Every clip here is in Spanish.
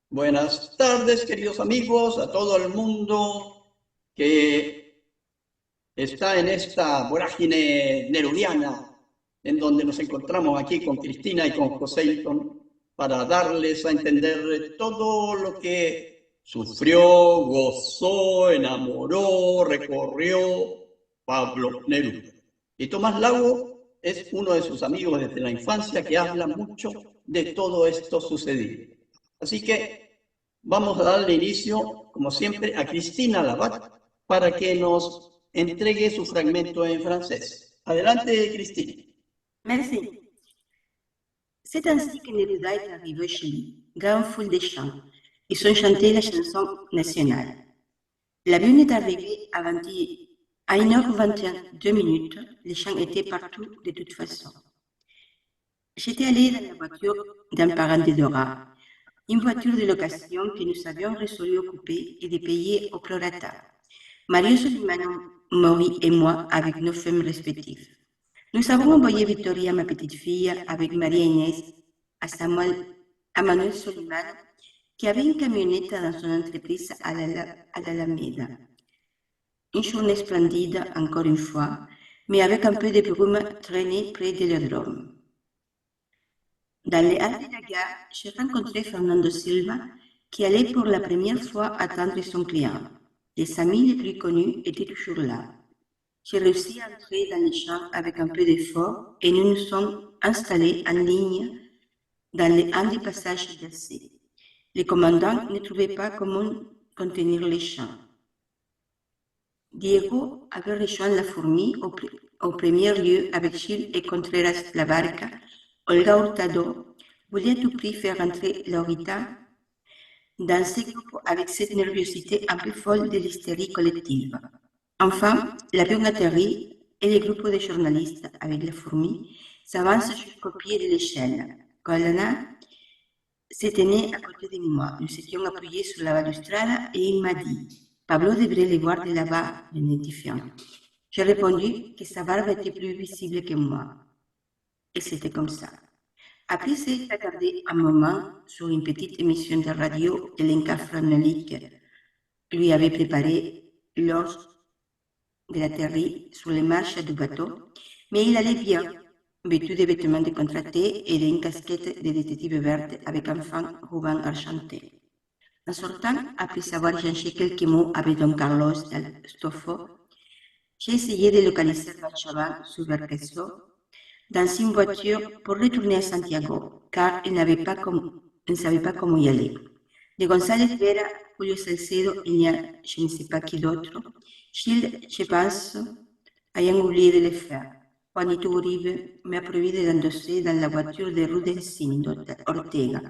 Buenas tardes, queridos amigos, a todo el mundo que está en esta vorágine nerudiana, en donde nos encontramos aquí con Cristina y con José Hilton, para darles a entender todo lo que sufrió, gozó, enamoró, recorrió Pablo Neruda. Y Tomás Lago es uno de sus amigos desde la infancia que habla mucho de todo esto sucedido. Así que vamos a darle inicio, como siempre, a Cristina Labat para que nos entregue su fragmento en francés. Adelante, Cristina. Merci. C'est ainsi que Neruda est arrivé chez lui, grand foule des chants. Ils ont chanté la chanson nationale. L'avion est arrivé à 1h22. Les chants étaient partout de toute façon. J'étais allée dans la voiture d'un parent de Dora, une voiture de location que nous avions résolu occuper et de payer au prorata. Mario Solimano, Maury et moi avec nos femmes respectives. Nous avons envoyé Victoria, ma petite fille, avec Maria Inès à Manuel Solimano, qui avait une camionnette dans son entreprise à l'Alameda. Une journée splendide, encore une fois, mais avec un peu de brume traînée près de l'aérodrome. Dans les halls de la gare, j'ai rencontré Fernando Silva, qui allait pour la première fois attendre son client. Les amis les plus connus étaient toujours là. J'ai réussi à entrer dans les champs avec un peu d'effort et nous nous sommes installés en ligne dans un des passages glacés. Le commandant ne trouvait pas comment contenir les champs. Diego avait rejoint la fourmi au premier lieu avec Gilles et Contreras la barca. Olga Hurtado voulait à tout prix faire entrer Laurita dans ce groupe avec cette nervosité un peu folle de l'hystérie collective. Enfin, l'avion atterrit et le groupe de journalistes avec la fourmi s'avance jusqu'au pied de l'échelle. Colonna se tenait à côté de moi. Nous étions appuyés sur la balustrade et il m'a dit « Pablo devrait les voir de là-bas, l'identifiant. » J'ai répondu que sa barbe était plus visible que moi. Et c'était comme ça. Après s'être attardé un moment sur une petite émission de radio que Lenka Franolic lui avait préparée lors de l'atterri sur les marches du bateau, mais il allait bien, vêtu de vêtements décontractés et d'une casquette de détective verte avec un fin ruban argenté. En sortant, après avoir échangé quelques mots avec Don Carlos del Stofo, j'ai essayé de localiser Bachaban sur Verqueso dans une voiture pour retourner à Santiago, car il ne savait pas comment y aller. De González Vera, Julio Salcedo, il n'y a je ne sais pas qui d'autre. Gilles, je pense, ayant oublié de le faire. Juanito Uribe m'a promis d'endosser dans la voiture de Rudecindo Ortega,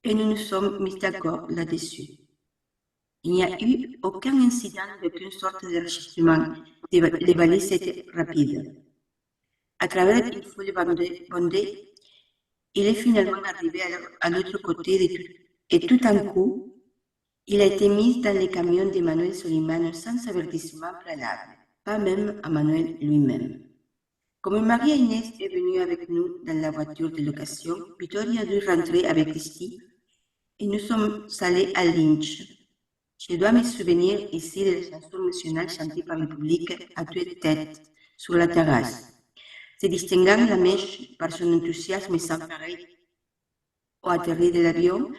et nous nous sommes mis d'accord là-dessus. Il n'y a eu aucun incident d'aucune sorte d'enregistrement. Les valises étaient rapides. À travers une foule bondée, il est finalement arrivé à l'autre côté et tout d'un coup, il a été mis dans le camion de Manuel Solimano sans avertissement préalable, pas même à Manuel lui-même. Comme Maria Inès est venue avec nous dans la voiture de location, Victoria a dû rentrer avec Christy et nous sommes allés à Lynch. Je dois me souvenir ici de la chanson nationale chantée par le public à toute tête sur la terrasse, se distinguant la mèche par son enthousiasme sans pareil au atterri de l'avion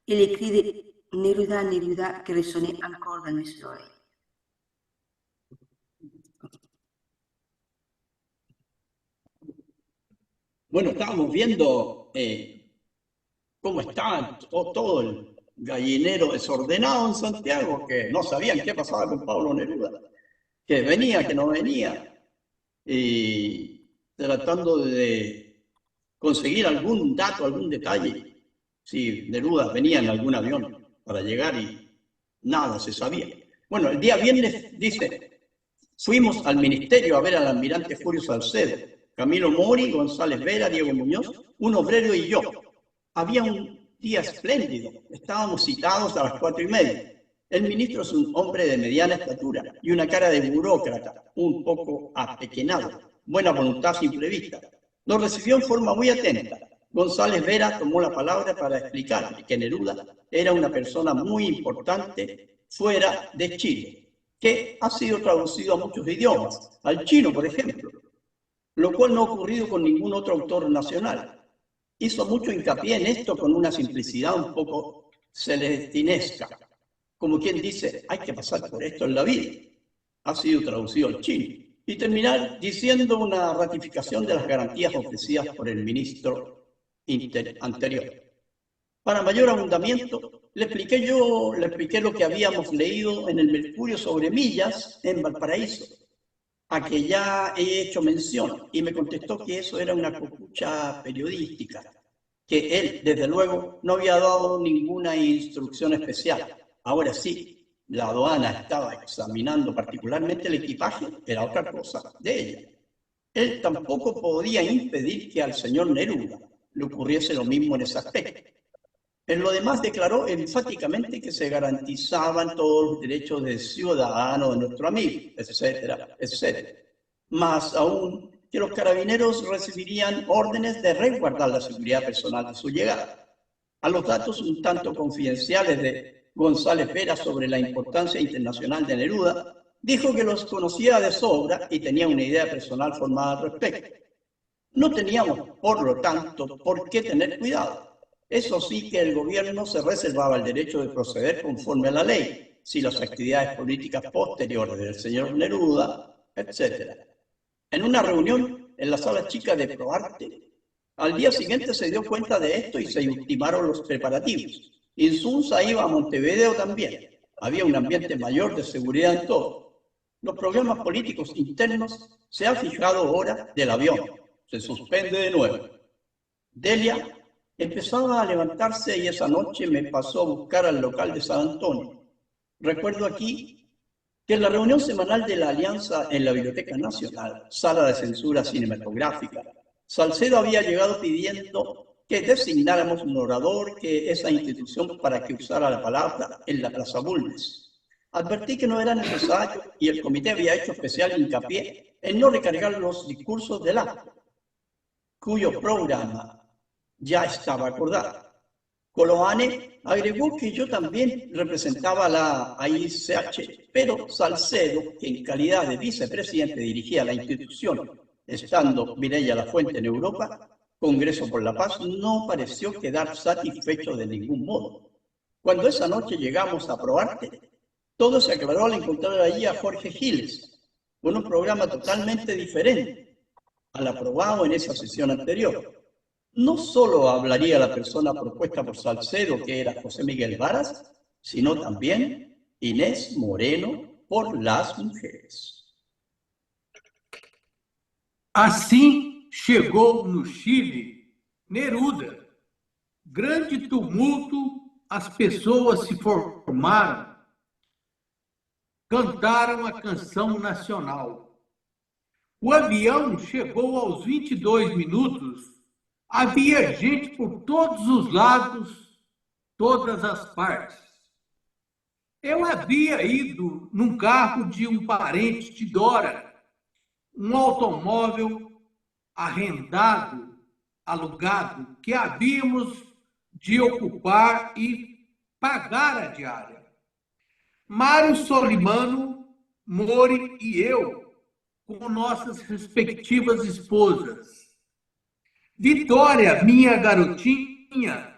et les cris de Neruda, Neruda que résonnait encore dans mes oreilles. Bueno, estábamos viendo cómo está todo el gallinero desordenado en Santiago, que no sabían qué pasaba con Pablo Neruda, que venía, que no venía, y tratando de conseguir algún dato, algún detalle, si Neruda venía en algún avión para llegar y nada se sabía. Bueno, el día viernes, dice, fuimos al ministerio a ver al almirante Julio Salcedo, Camilo Mori, González Vera, Diego Muñoz, un obrero y yo. Había un día espléndido, estábamos citados a las 4:30. El ministro es un hombre de mediana estatura y una cara de burócrata, un poco apequeñado, buena voluntad simple vista. Nos recibió en forma muy atenta. González Vera tomó la palabra para explicar que Neruda era una persona muy importante fuera de Chile, que ha sido traducido a muchos idiomas, al chino, por ejemplo, lo cual no ha ocurrido con ningún otro autor nacional. Hizo mucho hincapié en esto con una simplicidad un poco celestinesca, como quien dice, hay que pasar por esto en la vida. Ha sido traducido al chino. Y terminar diciendo una ratificación de las garantías ofrecidas por el ministro anterior. Para mayor abundamiento, le expliqué lo que habíamos leído en el Mercurio sobre millas en Valparaíso, a que ya he hecho mención, y me contestó que eso era una copucha periodística, que él, desde luego, no había dado ninguna instrucción especial. Ahora sí, la aduana estaba examinando particularmente el equipaje, era otra cosa de ella. Él tampoco podía impedir que al señor Neruda le ocurriese lo mismo en ese aspecto. En lo demás declaró enfáticamente que se garantizaban todos los derechos de ciudadano de nuestro amigo, etcétera, etcétera. Más aún, que los carabineros recibirían órdenes de resguardar la seguridad personal de su llegada. A los datos un tanto confidenciales de González Vera sobre la importancia internacional de Neruda, dijo que los conocía de sobra y tenía una idea personal formada al respecto. No teníamos, por lo tanto, por qué tener cuidado. Eso sí que el gobierno se reservaba el derecho de proceder conforme a la ley, si las actividades políticas posteriores del señor Neruda, etc. En una reunión en la sala chica de Proarte, al día siguiente se dio cuenta de esto y se ultimaron los preparativos. Insunza iba a Montevideo también. Había un ambiente mayor de seguridad en todo. Los programas políticos internos se ha fijado hora del avión. Se suspende de nuevo. Delia empezaba a levantarse y esa noche me pasó a buscar al local de San Antonio. Recuerdo aquí que en la reunión semanal de la Alianza en la Biblioteca Nacional, sala de censura cinematográfica, Salcedo había llegado pidiendo que designáramos un orador que esa institución para que usara la palabra en la Plaza Bulnes. Advertí que no era necesario y el comité había hecho especial hincapié en no recargar los discursos del acto, cuyo programa ya estaba acordado. Coloane agregó que yo también representaba la AICH, pero Salcedo, que en calidad de vicepresidente dirigía la institución, estando Mireya Lafuente en Europa, Congreso por la Paz, no pareció quedar satisfecho de ningún modo. Cuando esa noche llegamos a Proarte, todo se aclaró al encontrar allí a Jorge Giles, con un programa totalmente diferente al aprobado en esa sesión anterior. No solo hablaría la persona propuesta por Salcedo, que era José Miguel Varas, sino también Inés Moreno por las mujeres. Assim chegou no Chile Neruda. Grande tumulto, as pessoas se formaram, cantaram a canção nacional. O avião chegou aos 22 minutos. Havia gente por todos os lados, todas as partes. Eu havia ido num carro de um parente de Dora, um automóvel arrendado, alugado, que havíamos de ocupar e pagar a diária. Mário Solimano, Mori e eu, com nossas respectivas esposas. Vitória, minha garotinha,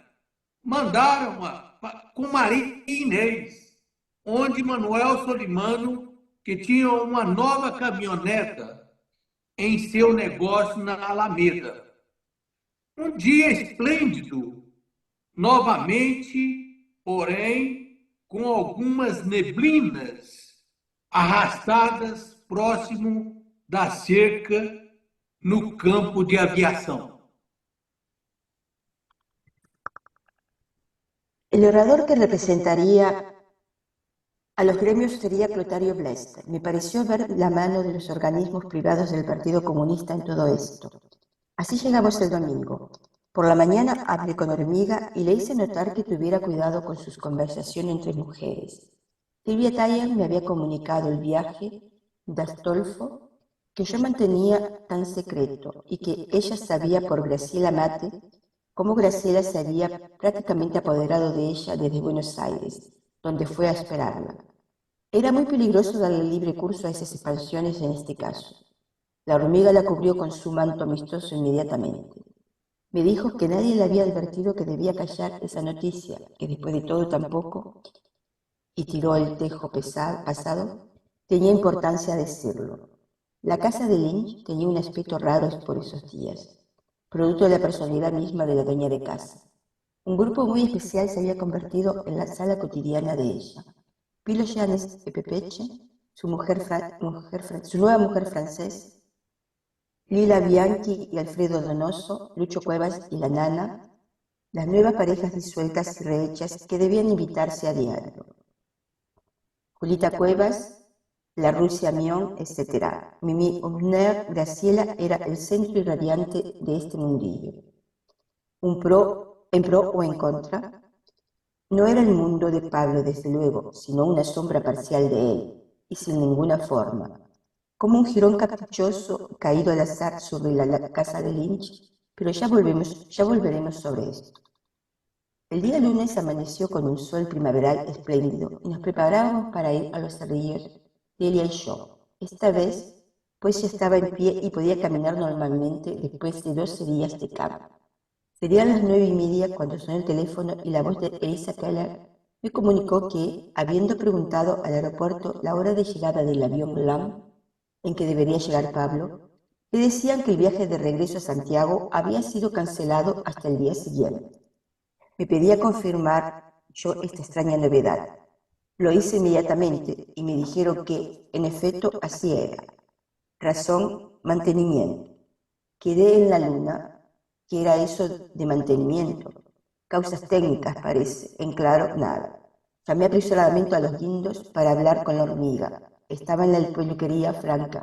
mandaram-a com Maria Inês, onde Manuel Solimano, que tinha uma nova caminhoneta em seu negócio na Alameda. Um dia esplêndido, novamente, porém, com algumas neblinas arrastadas próximo da cerca no campo de aviação. El orador que representaría a los gremios sería Clotario Blest. Me pareció ver la mano de los organismos privados del Partido Comunista en todo esto. Así llegamos el domingo. Por la mañana hablé con Hormiga y le hice notar que tuviera cuidado con sus conversaciones entre mujeres. Silvia Taylor me había comunicado el viaje de Astolfo que yo mantenía tan secreto y que ella sabía por Graciela Mate cómo Graciela se había prácticamente apoderado de ella desde Buenos Aires, donde fue a esperarla. Era muy peligroso darle libre curso a esas expansiones en este caso. La hormiga la cubrió con su manto amistoso inmediatamente. Me dijo que nadie le había advertido que debía callar esa noticia, que después de todo tampoco, y tiró el tejo pasado, tenía importancia decirlo. La casa de Lynch tenía un aspecto raro por esos días, producto de la personalidad misma de la dueña de casa. Un grupo muy especial se había convertido en la sala cotidiana de ella. Pilo Llanes e Pepeche, su nueva mujer francesa, Lila Bianchi y Alfredo Donoso, Lucho Cuevas y la nana, las nuevas parejas disueltas y rehechas que debían invitarse a diario. Julita Cuevas, la Rusia Mion, etc. Mimi Hübner, Graciela era el centro irradiante de este mundillo. En pro o en contra, no era el mundo de Pablo, desde luego, sino una sombra parcial de él, y sin ninguna forma. Como un jirón caprichoso caído al azar sobre la casa de Lynch, pero ya volveremos sobre esto. El día lunes amaneció con un sol primaveral espléndido y nos preparábamos para ir a los cerrillos, Delia y yo. Esta vez, pues ya estaba en pie y podía caminar normalmente después de 12 días de cama. Serían las 9:30 cuando sonó el teléfono y la voz de Elisa Keller me comunicó que, habiendo preguntado al aeropuerto la hora de llegada del avión LAM en que debería llegar Pablo, le decían que el viaje de regreso a Santiago había sido cancelado hasta el día siguiente. Me pedía confirmar yo esta extraña novedad. Lo hice inmediatamente y me dijeron que, en efecto, así era. Razón, mantenimiento. Quedé en la luna, que era eso de mantenimiento. Causas técnicas, parece. En claro, nada. Llamé apresuradamente a los guindos para hablar con la hormiga. Estaba en la peluquería franca,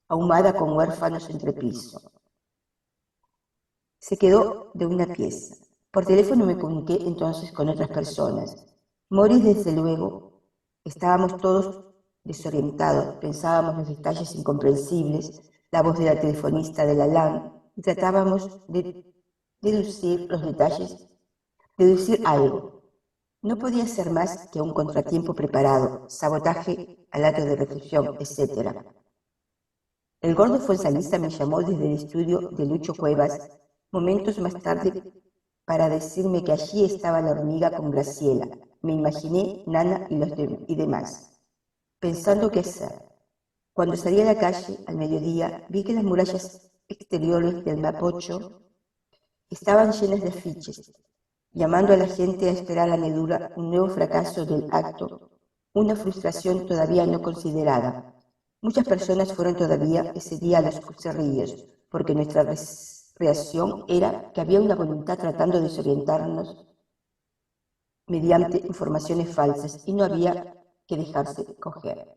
ahumada con huérfanos entre piso. Se quedó de una pieza. Por teléfono me comuniqué entonces con otras personas. Morris, desde luego, estábamos todos desorientados, pensábamos los detalles incomprensibles, la voz de la telefonista de la LAN, y tratábamos de deducir los detalles, deducir algo. No podía ser más que un contratiempo preparado, sabotaje al acto de recepción, etc. El gordo Fuenzalisa me llamó desde el estudio de Lucho Cuevas momentos más tarde para decirme que allí estaba la hormiga con Graciela. Me imaginé Nana y demás, pensando qué hacer. Cuando salí a la calle, al mediodía, vi que las murallas exteriores del Mapocho estaban llenas de afiches, llamando a la gente a esperar a Nedura un nuevo fracaso del acto, una frustración todavía no considerada. Muchas personas fueron todavía ese día a los cerrillos, porque nuestra reacción era que había una voluntad tratando de desorientarnos mediante informaciones falsas y no había que dejarse coger.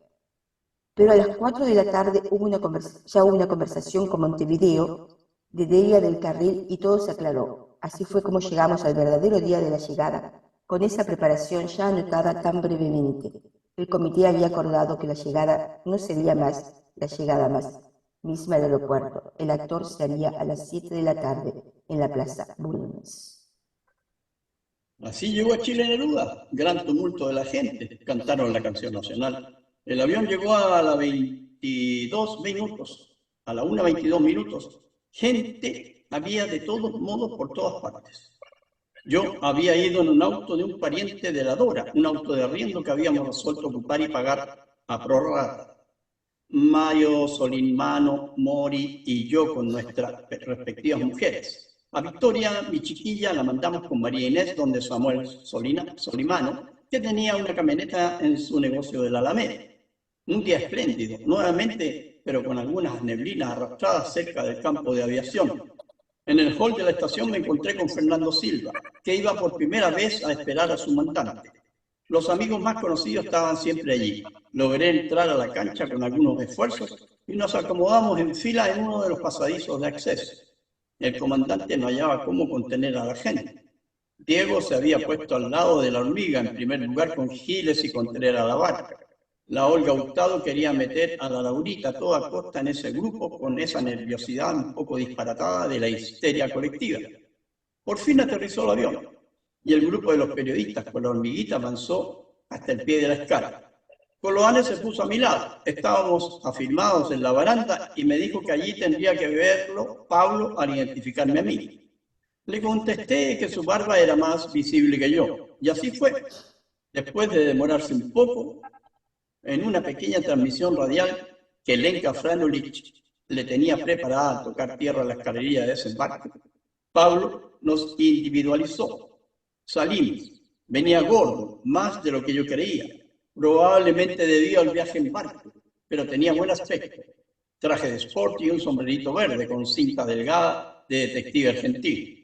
Pero a las 4 de la tarde hubo una conversación con Montevideo de Delia del Carril y todo se aclaró. Así fue como llegamos al verdadero día de la llegada, con esa preparación ya anotada tan brevemente. El comité había acordado que la llegada no sería más la llegada más misma del aeropuerto. El actor se haría a las 7 de la tarde en la Plaza Bulnes. Así llegó a Chile Neruda, gran tumulto de la gente, cantaron la canción nacional. El avión llegó a las 22 minutos, a la 1:22 minutos. Gente había de todos modos por todas partes. Yo había ido en un auto de un pariente de la Dora, un auto de arriendo que habíamos resuelto ocupar y pagar a prorrata. Mayo, Solimano, Mori y yo con nuestras respectivas mujeres. A Victoria, mi chiquilla, la mandamos con María Inés, donde Samuel Solimano, que tenía una camioneta en su negocio de la Alameda. Un día espléndido, nuevamente, pero con algunas neblinas arrastradas cerca del campo de aviación. En el hall de la estación me encontré con Fernando Silva, que iba por primera vez a esperar a su mandante. Los amigos más conocidos estaban siempre allí. Logré entrar a la cancha con algunos esfuerzos y nos acomodamos en fila en uno de los pasadizos de acceso. El comandante no hallaba cómo contener a la gente. Diego se había puesto al lado de la hormiga, en primer lugar con Giles y Contreras a la barca. La Olga Hurtado quería meter a la Laurita a toda costa en ese grupo con esa nerviosidad un poco disparatada de la histeria colectiva. Por fin aterrizó el avión y el grupo de los periodistas con la hormiguita avanzó hasta el pie de la escala. Coloane se puso a mi lado. Estábamos afirmados en la baranda y me dijo que allí tendría que verlo Pablo al identificarme a mí. Le contesté que su barba era más visible que yo. Y así fue. Después de demorarse un poco, en una pequeña transmisión radial que Lenka Franulich le tenía preparada al tocar tierra a la escalería de desembarque, Pablo nos individualizó. Salimos. Venía gordo, más de lo que yo creía. Probablemente debido al viaje en barco, pero tenía buen aspecto. Traje de sport y un sombrerito verde con cinta delgada de detective argentino.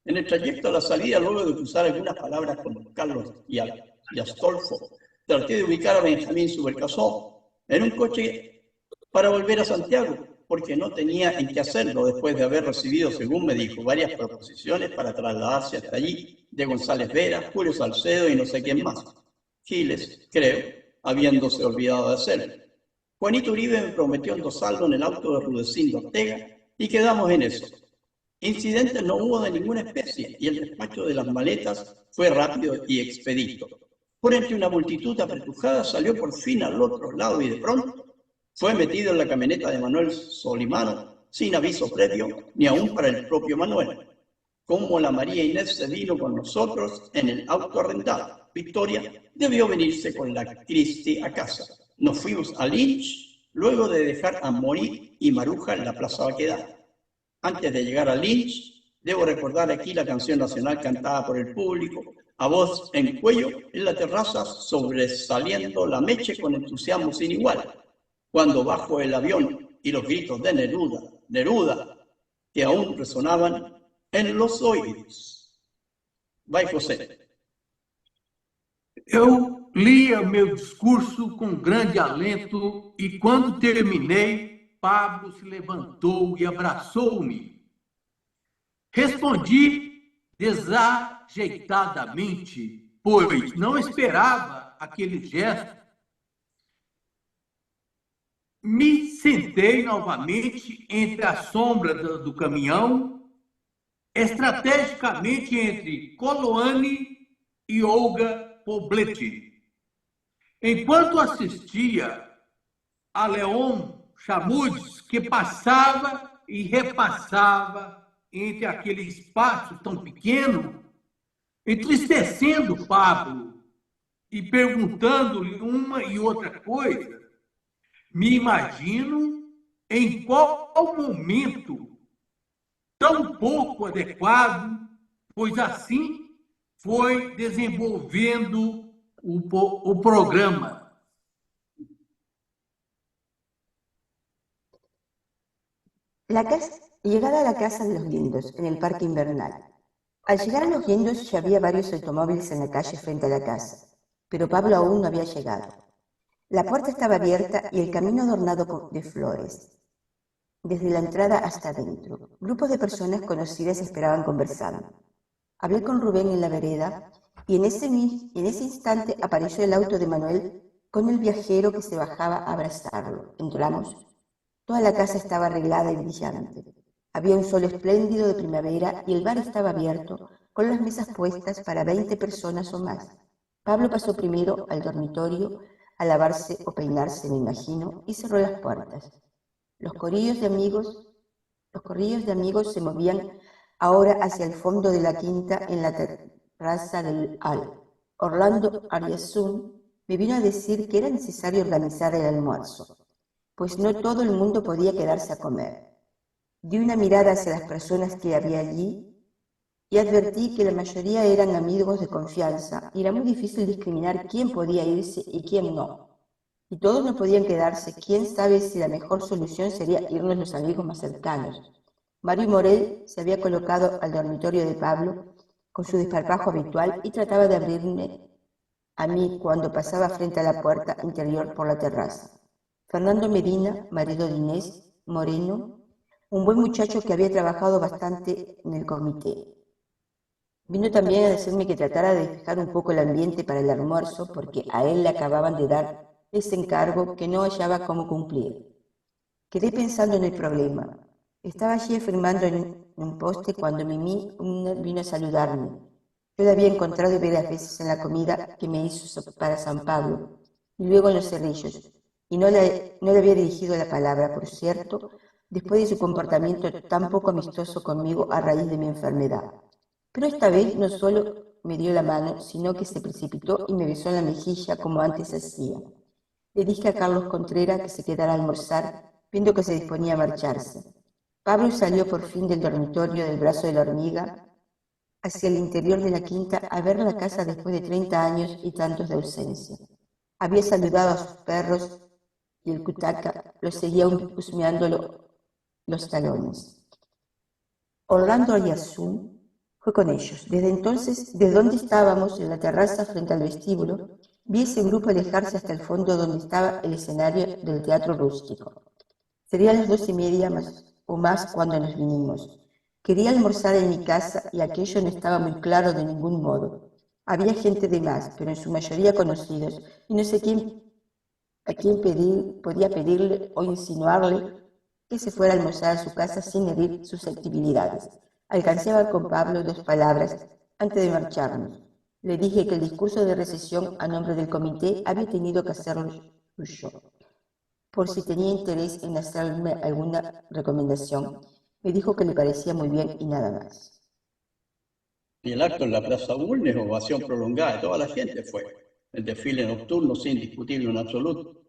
En el trayecto a la salida, luego de cruzar algunas palabras con Carlos y Astolfo, traté de ubicar a Benjamín Subercasó en un coche para volver a Santiago, porque no tenía en qué hacerlo después de haber recibido, según me dijo, varias proposiciones para trasladarse hasta allí, de González Vera, Julio Salcedo y no sé quién más. Giles, creo, habiéndose olvidado de hacerlo. Juanito Uribe me prometió endosarlo en el auto de Rudecindo Ortega y quedamos en eso. Incidentes no hubo de ninguna especie y el despacho de las maletas fue rápido y expedito. Por entre una multitud apretujada salió por fin al otro lado y de pronto fue metido en la camioneta de Manuel Solimano sin aviso previo ni aún para el propio Manuel. Como la María Inés se vino con nosotros en el auto arrendado, Victoria debió venirse con la Cristi a casa. Nos fuimos a Lynch luego de dejar a Morí y Maruja en la Plaza Baquedano. Antes de llegar a Lynch, debo recordar aquí la canción nacional cantada por el público, a voz en cuello, en la terraza, sobresaliendo la meche con entusiasmo sin igual. Cuando bajo el avión y los gritos de Neruda, Neruda, que aún resonaban en los oídos. Vai, José. Eu lia meu discurso com grande alento e, quando terminei, Pablo se levantou e abraçou-me. Respondi desajeitadamente, pois não esperava aquele gesto. Me sentei novamente entre a sombra do caminhão, estrategicamente entre Coloane e Olga Pobletti. Enquanto assistia a Leon Chamudes, que passava e repassava entre aquele espaço tão pequeno, entristecendo Pablo e perguntando-lhe uma e outra coisa, me imagino em qual momento tão pouco adequado, pois assim foi desenvolvendo o programa. Llegada a la casa de los Guindos, en el Parque Invernal. Al llegar a los Guindos ya había varios automóviles en la calle frente a la casa, pero Pablo aún no había llegado. La puerta estaba abierta y el camino adornado de flores, desde la entrada hasta adentro. Grupos de personas conocidas esperaban conversando. Hablé con Rubén en la vereda y en ese instante apareció el auto de Manuel con el viajero que se bajaba a abrazarlo. Entramos. Toda la casa estaba arreglada y brillante. Había un sol espléndido de primavera y el bar estaba abierto, con las mesas puestas para 20 personas o más. Pablo pasó primero al dormitorio a lavarse o peinarse, me imagino, y cerró las puertas. Los corrillos de amigos se movían ahora hacia el fondo de la quinta en la terraza del Al. Orlando Ariasún me vino a decir que era necesario organizar el almuerzo, pues no todo el mundo podía quedarse a comer. Di una mirada hacia las personas que había allí y advertí que la mayoría eran amigos de confianza y era muy difícil discriminar quién podía irse y quién no. Y todos no podían quedarse, quién sabe si la mejor solución sería irnos los amigos más cercanos. Mario Morel se había colocado al dormitorio de Pablo con su desparpajo habitual y trataba de abrirme a mí cuando pasaba frente a la puerta interior por la terraza. Fernando Medina, marido de Inés, moreno, un buen muchacho que había trabajado bastante en el comité. Vino también a decirme que tratara de despejar un poco el ambiente para el almuerzo porque a él le acababan de dar ese encargo que no hallaba cómo cumplir. Quedé pensando en el problema. Estaba allí firmando en un poste cuando Mimi vino a saludarme. Yo la había encontrado varias veces en la comida que me hizo para San Pablo, y luego en los cerrillos, y no le había dirigido la palabra, por cierto, después de su comportamiento tan poco amistoso conmigo a raíz de mi enfermedad. Pero esta vez no solo me dio la mano, sino que se precipitó y me besó en la mejilla como antes hacía. Le dije a Carlos Contreras que se quedara a almorzar, viendo que se disponía a marcharse. Pablo salió por fin del dormitorio del brazo de la hormiga hacia el interior de la quinta a ver la casa después de 30 años y tantos de ausencia. Había saludado a sus perros y el cutaca lo seguía husmeando los talones. Orlando Ayazú fue con ellos. Desde entonces, desde donde estábamos, en la terraza frente al vestíbulo, vi ese grupo alejarse hasta el fondo donde estaba el escenario del teatro rústico. Sería las 2:30 o más cuando nos vinimos. Quería almorzar en mi casa y aquello no estaba muy claro de ningún modo. Había gente de más, pero en su mayoría conocidos, y no sé a quién podía pedirle o insinuarle que se fuera a almorzar a su casa sin herir susceptibilidades. Alcancé a hablar con Pablo 2 palabras antes de marcharnos. Le dije que el discurso de recesión a nombre del comité había tenido que hacerlo yo, por si tenía interés en hacerme alguna recomendación. Me dijo que le parecía muy bien y nada más. Y el acto en la Plaza Bulnes, ovación prolongada de toda la gente fue. El desfile nocturno, sí, indiscutible en absoluto.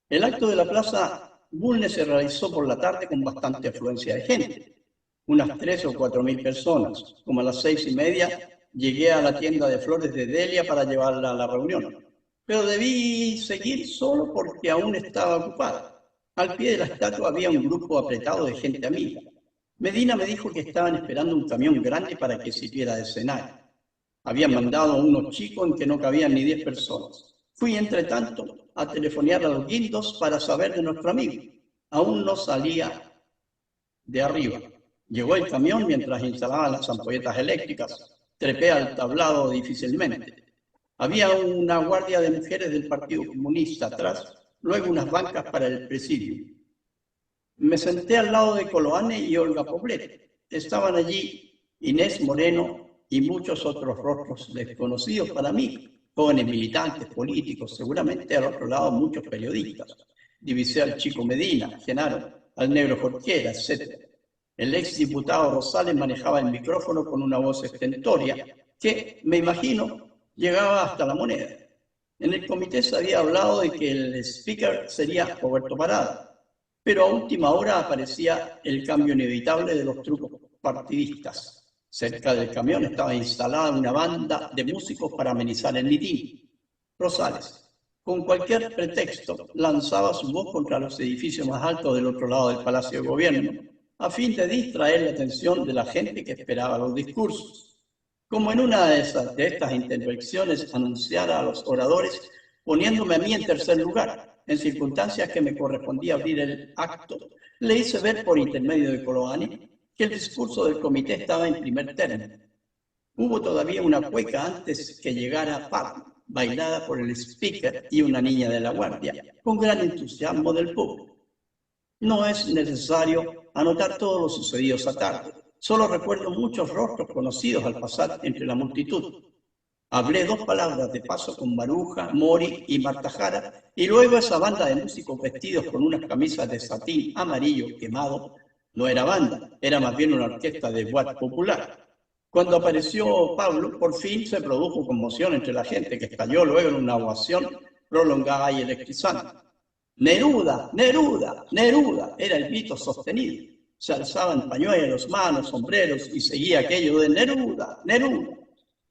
El acto de la Plaza Bulnes se realizó por la tarde con bastante afluencia de gente, unas 3.000 o 4.000 personas. Como a las 6:30 llegué a la tienda de flores de Delia para llevarla a la reunión, pero debí seguir solo porque aún estaba ocupada. Al pie de la estatua había un grupo apretado de gente amiga. Medina me dijo que estaban esperando un camión grande para que sirviera de escenario. Habían mandado a unos chicos en que no cabían ni 10 personas. Fui, entre tanto, a telefonear a los guindos para saber de nuestro amigo. Aún no salía de arriba. Llegó el camión mientras instalaban las ampolletas eléctricas. Trepé al tablado difícilmente. Había una guardia de mujeres del Partido Comunista atrás, luego unas bancas para el presidio. Me senté al lado de Coloane y Olga Poblet. Estaban allí Inés Moreno y muchos otros rostros desconocidos para mí, jóvenes militantes, políticos, seguramente al otro lado muchos periodistas. Divisé al chico Medina, Genaro, al negro Jorquera, etc. El exdiputado Rosales manejaba el micrófono con una voz estentoria que, me imagino, llegaba hasta la Moneda. En el comité se había hablado de que el speaker sería Roberto Parada, pero a última hora aparecía el cambio inevitable de los trucos partidistas. Cerca del camión estaba instalada una banda de músicos para amenizar el litín. Rosales, con cualquier pretexto, lanzaba su voz contra los edificios más altos del otro lado del Palacio de Gobierno, a fin de distraer la atención de la gente que esperaba los discursos. Como en una de estas intervenciones anunciara a los oradores poniéndome a mí en tercer lugar, en circunstancias que me correspondía abrir el acto, le hice ver por intermedio de Coloane que el discurso del comité estaba en primer término. Hubo todavía una cueca antes que llegara Pablo, bailada por el speaker y una niña de la guardia, con gran entusiasmo del público. No es necesario anotar todo lo sucedido esa tarde. Solo recuerdo muchos rostros conocidos al pasar entre la multitud. Hablé 2 palabras de paso con Maruja, Mori y Marta Jara, y luego esa banda de músicos vestidos con unas camisas de satín amarillo quemado no era banda, era más bien una orquesta de boate popular. Cuando apareció Pablo, por fin se produjo conmoción entre la gente, que estalló luego en una ovación prolongada y electrizante. ¡Neruda! ¡Neruda! ¡Neruda! Era el grito sostenido. Se alzaban pañuelos, manos, sombreros y seguía aquello de ¡Neruda! ¡Neruda!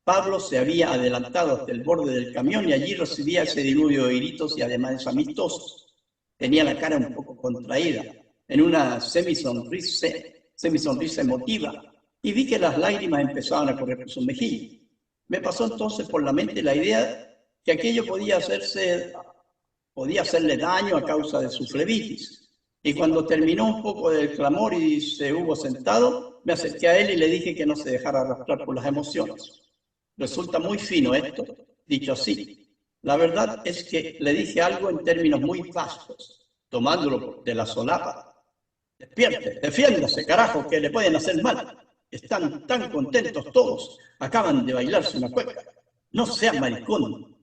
Pablo se había adelantado hasta el borde del camión y allí recibía ese diluvio de gritos y ademanes amistosos. Tenía la cara un poco contraída, en una semisonrisa emotiva, y vi que las lágrimas empezaban a correr por su mejilla. Me pasó entonces por la mente la idea que aquello podía hacerle daño a causa de su flebitis. Y cuando terminó un poco del clamor y se hubo sentado, me acerqué a él y le dije que no se dejara arrastrar por las emociones. Resulta muy fino esto, dicho así. La verdad es que le dije algo en términos muy vastos, tomándolo de la solapa. Despierte, defiéndase, carajo, que le pueden hacer mal. Están tan contentos todos, acaban de bailarse una cueca. No sea maricón.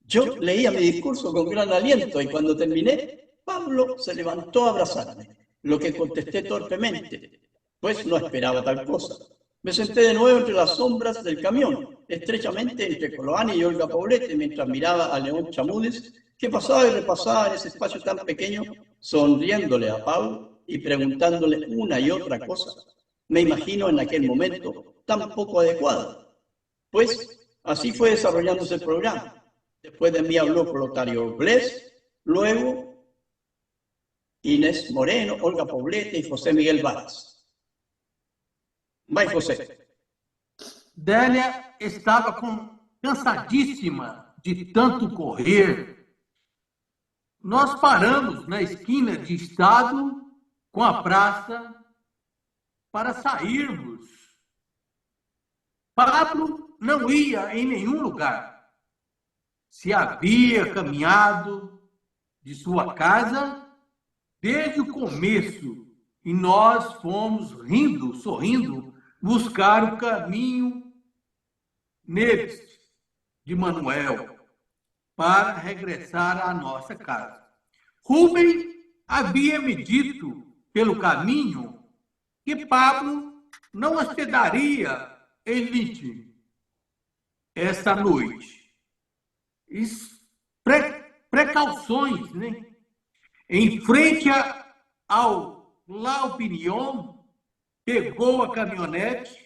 Yo leía mi discurso con gran aliento y cuando terminé, Pablo se levantó a abrazarme, lo que contesté torpemente, pues no esperaba tal cosa. Me senté de nuevo entre las sombras del camión, estrechamente entre Coloani y Olga Poblete, mientras miraba a León Chamudes, que pasaba y repasaba en ese espacio tan pequeño, sonriéndole a Pablo y preguntándole una y otra cosa. Me imagino en aquel momento tan poco adecuado. Pues así fue desarrollándose el programa. Después de mí habló Plotario Bles, luego Inés Moreno, Olga Poblete y José Miguel Varas. Vai, José. Délia estava cansadíssima de tanto correr. Nós paramos na esquina de Estado com a praça para sairmos. Pablo não ia em nenhum lugar. Se havia caminhado de sua casa desde o começo e nós fomos rindo, sorrindo, buscar o caminho neste de Manuel para regressar à nossa casa. Rubem havia me dito pelo caminho que Pablo não hospedaria em Lite esta noite. Precauções, né? Em frente ao La Opinião, pegou a caminhonete,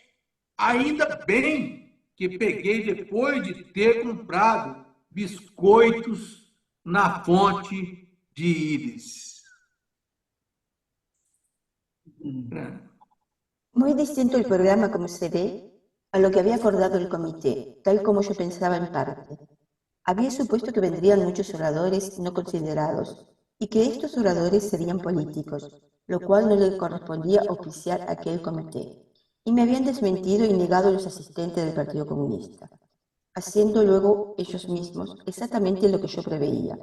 ainda bem que peguei depois de ter comprado biscoitos na fonte de Íris. Muy distinto el programa, como se ve, a lo que había acordado el comité, tal como yo pensaba en parte. Había supuesto que vendrían muchos oradores no considerados y que estos oradores serían políticos, lo cual no le correspondía oficiar a aquel comité, y me habían desmentido y negado los asistentes del Partido Comunista, haciendo luego ellos mismos exactamente lo que yo preveía,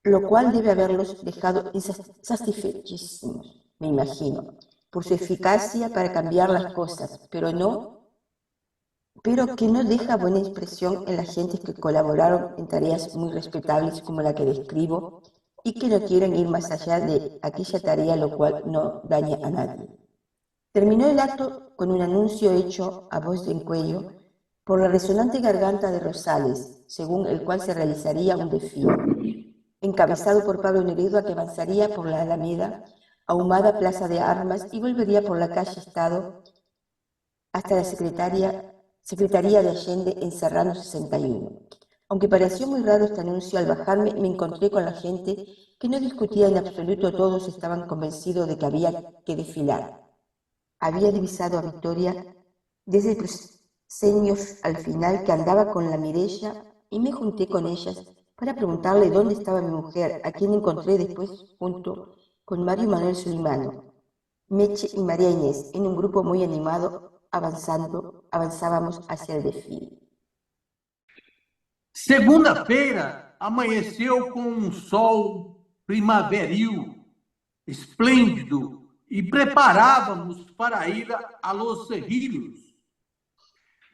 lo cual debe haberlos dejado insatisfechísimos, me imagino, por su eficacia para cambiar las cosas, pero que no deja buena impresión en las gentes que colaboraron en tareas muy respetables como la que describo y que no quieren ir más allá de aquella tarea, lo cual no daña a nadie. Terminó el acto con un anuncio hecho a voz en cuello por la resonante garganta de Rosales, según el cual se realizaría un desfile, encabezado por Pablo Neruda, que avanzaría por la Alameda, ahumada Plaza de Armas, y volvería por la calle Estado hasta la Secretaría de Allende en Serrano 61. Aunque pareció muy raro este anuncio, al bajarme me encontré con la gente que no discutía en absoluto, todos estaban convencidos de que había que desfilar. Había divisado a Victoria desde el proscenio al final, que andaba con la Mirella, y me junté con ellas para preguntarle dónde estaba mi mujer, a quien encontré después junto con Mario Manuel Sulimano, Meche y María Inés, en un grupo muy animado. Avanzábamos hacia el desfile. Segunda-feira amanheceu com sol primaveril, esplêndido, e preparávamos para ir a Los Cerrillos.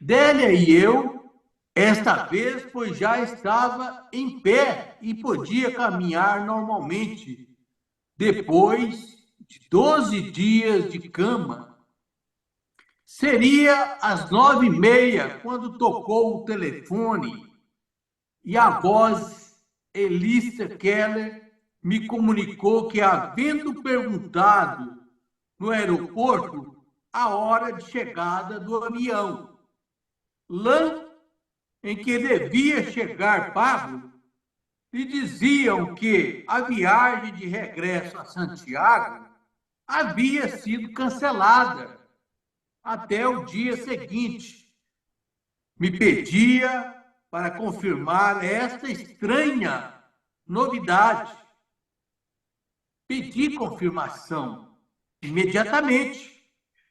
Délia e eu, esta vez, pois já estava em pé e podia caminhar normalmente, depois de 12 dias de cama. Seria às 9h30 quando tocou o telefone e a voz Elissa Keller me comunicou que, havendo perguntado no aeroporto a hora de chegada do avião, lá em que devia chegar Pablo, lhe diziam que a viagem de regresso a Santiago havia sido cancelada até o dia seguinte. Me pedia para confirmar esta estranha novidade. Pedi confirmação imediatamente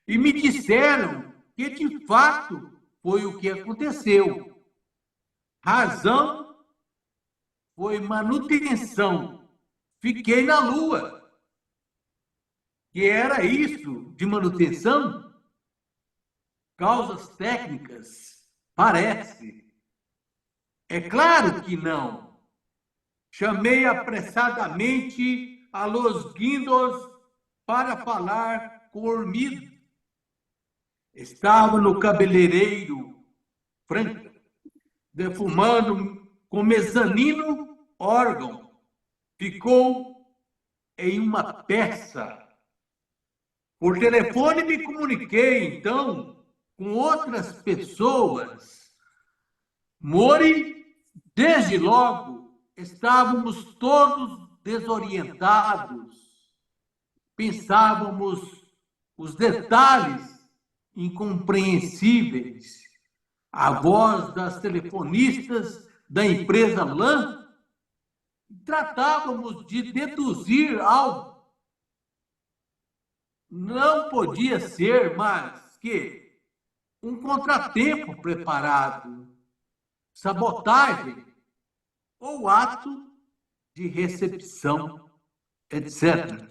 e me disseram que de fato foi o que aconteceu. Razão foi manutenção. Fiquei na Lua. que era isso de manutenção? Causas técnicas? Parece. É claro que não. Chamei apressadamente a Los Guindos para falar com Ormido. Estava no cabeleireiro Franca, defumando com mezanino órgão. Ficou em uma peça. Por telefone me comuniquei, então, com outras pessoas. Mori, desde logo, estávamos todos desorientados. Pensávamos os detalhes incompreensíveis. A voz das telefonistas da empresa LAN. Tratávamos de deduzir algo. Não podia ser mais que um contratempo preparado, sabotagem ou ato de recepção, etc.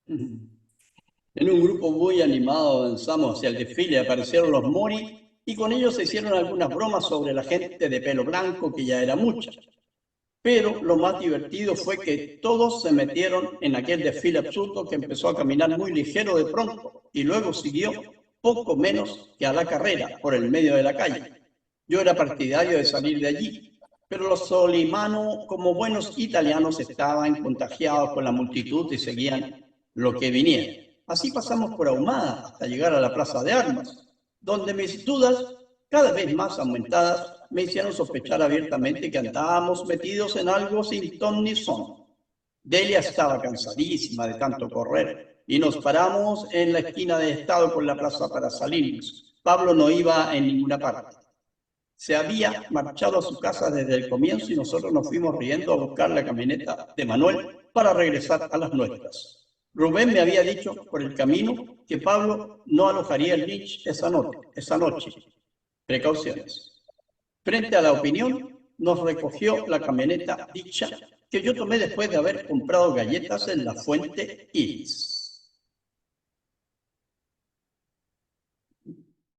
En un grupo muy animado avanzamos hacia el desfile, aparecieron los Mori y con ellos se hicieron algunas bromas sobre la gente de pelo blanco, que ya era mucha. Pero lo más divertido fue que todos se metieron en aquel desfile absurdo que empezó a caminar muy ligero de pronto y luego siguió poco menos que a la carrera por el medio de la calle. Yo era partidario de salir de allí, pero los solimanos, como buenos italianos, estaban contagiados con la multitud y seguían lo que viniera. Así pasamos por Ahumada hasta llegar a la Plaza de Armas, donde mis dudas, cada vez más aumentadas, me hicieron sospechar abiertamente que andábamos metidos en algo sin ton ni son. Delia estaba cansadísima de tanto correr y nos paramos en la esquina de Estado con la plaza para salirnos. Pablo no iba en ninguna parte. Se había marchado a su casa desde el comienzo y nosotros nos fuimos riendo a buscar la camioneta de Manuel para regresar a las nuestras. Rubén me había dicho por el camino que Pablo no alojaría el Lynch esa noche. Precauciones. Frente a la opinión, nos recogió la camioneta dicha que yo tomé después de haber comprado galletas en la Fuente Iris.